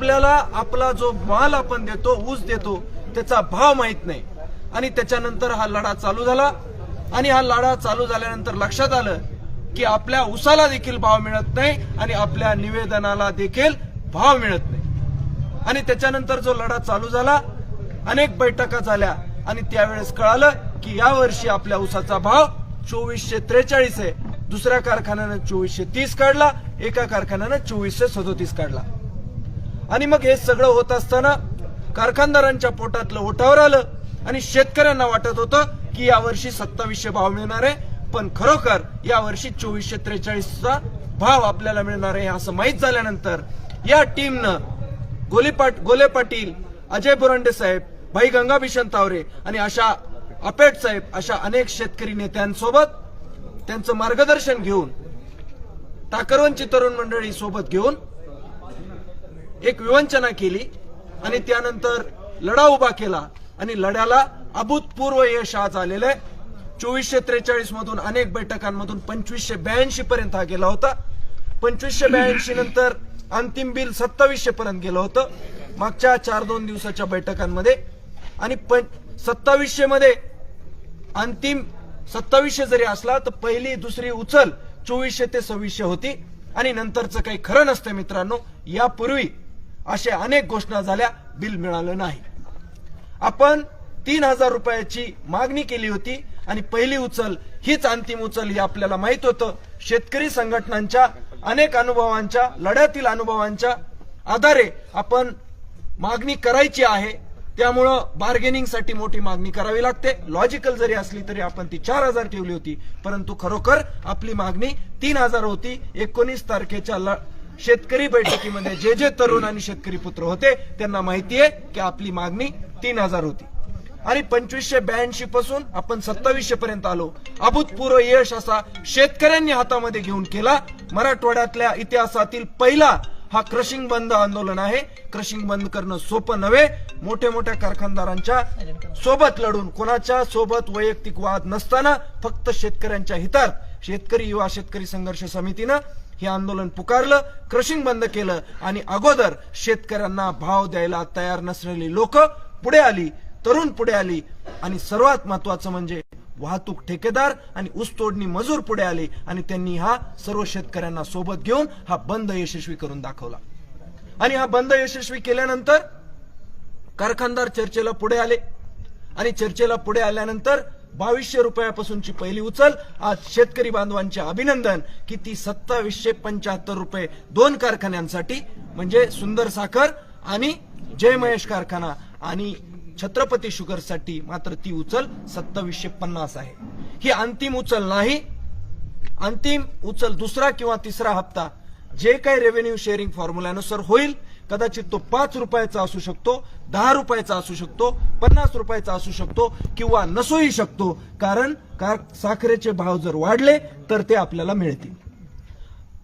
आपल्याला आपला जो माल आपण देतो, ऊस देतो, त्याचा भाव माहित नाही। आणि त्याच्यानंतर हा लढा चालू झाला आणि हा लढा चालू झाल्यानंतर लक्षात आलं की आपल्या ऊसाला देखील भाव मिळत नाही आणि आपल्या निवेदनाला देखील भाव मिळत नाही। आणि त्याच्यानंतर जो लढा चालू झाला, अनेक बैठका झाल्या आणि त्यावेळेस कळालं की यावर्षी आपल्या ऊसाचा भाव 2443 आहे। दुसऱ्या कारखान्याने 2430 काढला, एका कारखान्याने 2437 काढला। आणि मग हे सगळं होत असताना कारखानदारांच्या पोटातलं ओठावर आलं आणि शेतकऱ्यांना वाटत होतं की यावर्षी 2700 भाव मिळणार आहे, पण खरोखर यावर्षी 2443चा भाव आपल्याला मिळणार आहे असं माहीत झाल्यानंतर या टीमनं गोले पाटील, अजय बोरांडे साहेब, भाई गंगाभिषण तावरे आणि अशा अपेट साहेब अशा अनेक शेतकरी नेत्यांसोबत त्यांचं मार्गदर्शन घेऊन, टाकरवंची तरुण मंडळी सोबत घेऊन एक विवंचना केली आणि त्यानंतर लढा उभा केला आणि लढ्याला अभूतपूर्व यश आज आलेलं आहे। 2443 मधून अनेक बैठकांमधून 2582 पर्यंत हा गेला होता। 2582 नंतर अंतिम बिल 2700 पर्यंत गेलं होतं मागच्या 4-2 दिवसाच्या बैठकांमध्ये। आणि 2700 मध्ये अंतिम 2700 जरी असला तर पहिली दुसरी उचल 2400 ते 2600 होती आणि नंतरचं काही खरं नसतं मित्रांनो। यापूर्वी अशा अनेक घोषणा झाल्या, बिल मिळालं नाही। आपण 3000 रुपयाची मागणी केली होती आणि पहिली उचल हीच अंतिम उचल हे आपल्याला माहित होतं। शेतकरी संघटनांच्या अनेक अनुभवांच्या, लढ्यातील अनुभवांच्या आधारे आपण मागणी करायची आहे, त्यामुळं बार्गेनिंगसाठी मोठी मागणी करावी लागते। लॉजिकल जरी असली तरी आपण ती 4000 ठेवली होती, परंतु खरोखर आपली मागणी 3000 होती। 19 तारखेच्या शेतकरी बैठकीमध्ये जे तरुण आणि शेतकरी पुत्र होते त्यांना माहिती आहे की आपली मागणी 3000 होती। आणि 2582 पासून आपण 2700 पर्यंत आलो। अभूतपूर्व यश असा शेतकऱ्यांनी हातामध्ये घेऊन केला। मराठवाड्यातल्या इतिहासातील पहिला हा क्रशिंग बंद आंदोलन आहे। क्रशिंग बंद करणं सोपं नव्हे। मोठ्या कारखानदारांच्या सोबत लढून, कोणाच्या सोबत वैयक्तिक वाद नसताना फक्त शेतकऱ्यांच्या हितार्थ युवा शेतकरी संघर्ष समितीनं हे आंदोलन पुकारलं, क्रशिंग बंद केलं आणि अगोदर शेतकऱ्यांना भाव द्यायला तयार नसलेली लोक पुढे आली, तरुण पुढे आली आणि सर्वात महत्वाचं म्हणजे वाहतूक ठेकेदार आणि ऊसतोडणी मजूर पुढे आले आणि त्यांनी हा सर्व शेतकऱ्यांना सोबत घेऊन हा बंद यशस्वी करून दाखवला। आणि हा बंद यशस्वी केल्यानंतर कारखानदार चर्चेला पुढे आले आणि चर्चेला पुढे आल्यानंतर 2200 रुपयापासूनची पहिली उचल, आज शेतकरी बांधवांचे अभिनंदन की ती 2775 रुपये 2 कारखान्यांसाठी, म्हणजे सुंदर साखर आणि जय महेश कारखाना आणि छत्रपती शुगरसाठी मात्र ती उचल 2750 आहे। ही अंतिम उचल नाही। अंतिम उचल दुसरा किंवा तिसरा हप्ता जे काही रेव्हेन्यू शेअरिंग फॉर्म्युल्यानुसार होईल, कदाचित तो 5 रुपयाचा असू शकतो, 10 रुपयाचा असू शकतो, 50 रुपयाचा असू शकतो किंवा नसूही शकतो, कारण साखरेचे भाव जर वाढले तर ते आपल्याला मिळतील।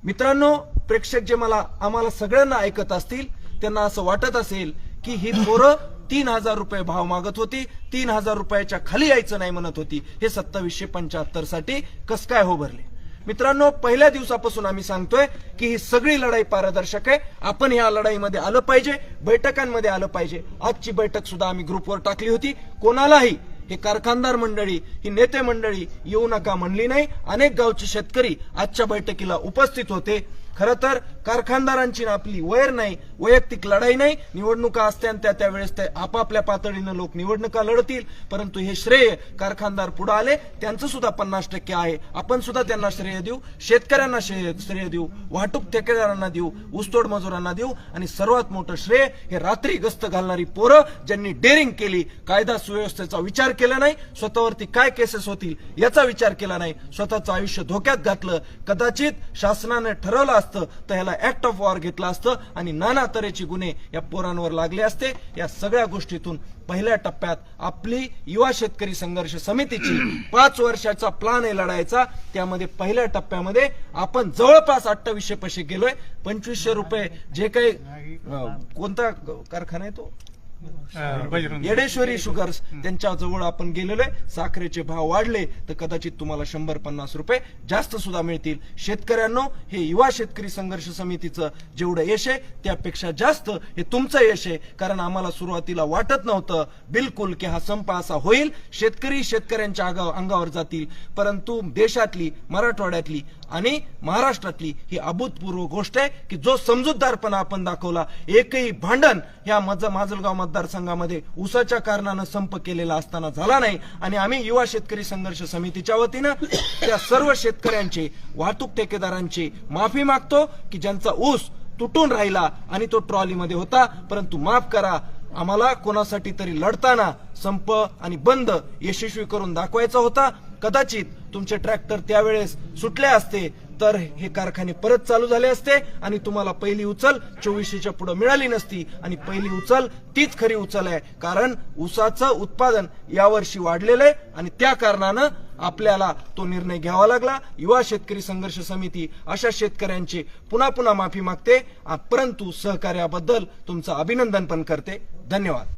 मित्रांनो, प्रेक्षक जे आम्हाला सगळ्यांना ऐकत असतील त्यांना असं वाटत असेल की ही पोरं 3000 रुपये भाव मागत होती, 3000 रुपयाच्या खाली यायचं नाही म्हणत होती, हे 2775 साठी कस काय हो भरले? मित्रांनो, पहिल्या दिवसापासून आम्ही सांगतोय की ही सगळी लढाई पारदर्शक आहे। आपण या लढाईमध्ये आलं पाहिजे, बैठकांमध्ये आलं पाहिजे। आजची बैठक सुद्धा आम्ही ग्रुपवर टाकली होती। कोणालाही हे कारखानदार मंडळी, ही नेते मंडळी येऊ नका म्हणली नाही। अनेक गावचे शेतकरी आजच्या बैठकीला उपस्थित होते। खरं तर कारखानदारांची आपली वैर नाही, वैयक्तिक लढाई नाही। निवडणुका असत्या त्यावेळेस ते आपापल्या पातळीनं लोक निवडणुका लढतील, परंतु हे श्रेय कारखानदार पुढे आले त्यांचं सुद्धा 50% आहे। आपण सुद्धा त्यांना श्रेय देऊ, शेतकऱ्यांना श्रेय देऊ, वाहतूक ठेकेदारांना देऊ, ऊसतोड मजुरांना देऊ आणि सर्वात मोठं श्रेय हे रात्री गस्त घालणारी पोरं ज्यांनी डेअरिंग केली, कायदा सुव्यवस्थेचा विचार केला नाही, स्वतःवरती काय केसेस होतील याचा विचार केला नाही, स्वतःचं आयुष्य धोक्यात घातलं। कदाचित शासनाने ठरवलं असतं तर ह्याला ऍक्ट ऑफ वॉर घेतला असतं आणि नाना तऱ्हेचे गुन्हे या पोरांवर लागले असते। या सगळ्या गोष्टीतून पहिल्या टप्प्यात आपली युवा शेतकरी संघर्ष समितीची 5 वर्षाचा प्लान आहे लढायचा। त्यामध्ये पहिल्या टप्प्यामध्ये आपण जवळपास 2800 पैसे गेलोय। 2500 रुपये जे काही कोणता कारखाना आहे तो येडेश्वरी शुगर्स त्यांच्या जवळ आपण गेलेलो आहे. साखरेचे भाव वाढले तर कदाचित तुम्हाला 100-50 रुपये जास्त सुद्धा मिळतील. शेतकऱ्यांनो, हे युवा शेतकरी संघर्ष समितीचं जेवढं यश आहे त्यापेक्षा जास्त हे तुमचं यश आहे. कारण आम्हाला सुरुवातीला वाटत नव्हतं बिलकुल की हा संप असा होईल, शेतकरी शेतकऱ्यांच्या अंगावर जातील. परंतु देशातली, मराठवाड्यातली आणि महाराष्ट्रातली ही अभूतपूर्व गोष्ट आहे की जो समजूतदारपणा आपण दाखवला. एकही भांडण या माजलगाव मतदारसंघामध्ये ऊसाच्या कारणानं संप केलेला असताना झाला नाही. आणि आम्ही युवा शेतकरी संघर्ष समितीच्या वतीनं त्या सर्व शेतकऱ्यांचे, वाहतूक ठेकेदारांची माफी मागतो की ज्यांचा ऊस तुटून राहिला आणि तो ट्रॉलीमध्ये होता. परंतु माफ करा, आम्हाला कोणासाठी तरी लढताना संप आणि बंद यशस्वी करून दाखवायचा होता. कदाचित तुमचे ट्रॅक्टर त्यावेळेस सुटले असते तर हे कारखाने परत चालू झाले असते आणि तुम्हाला पहिली उचल 2400च्या पुढे मिळाली नसती. आणि पहिली उचल तीच खरी उचल आहे, कारण ऊसाचं उत्पादन यावर्षी वाढलेलं आहे आणि त्या कारणानं आपल्याला तो निर्णय घ्यावा लागला. युवा शेतकरी संघर्ष समिती अशा शेतकऱ्यांची पुन्हा पुन्हा माफी मागते, परंतु सहकार्याबद्दल तुमचं अभिनंदन पण करते. धन्यवाद.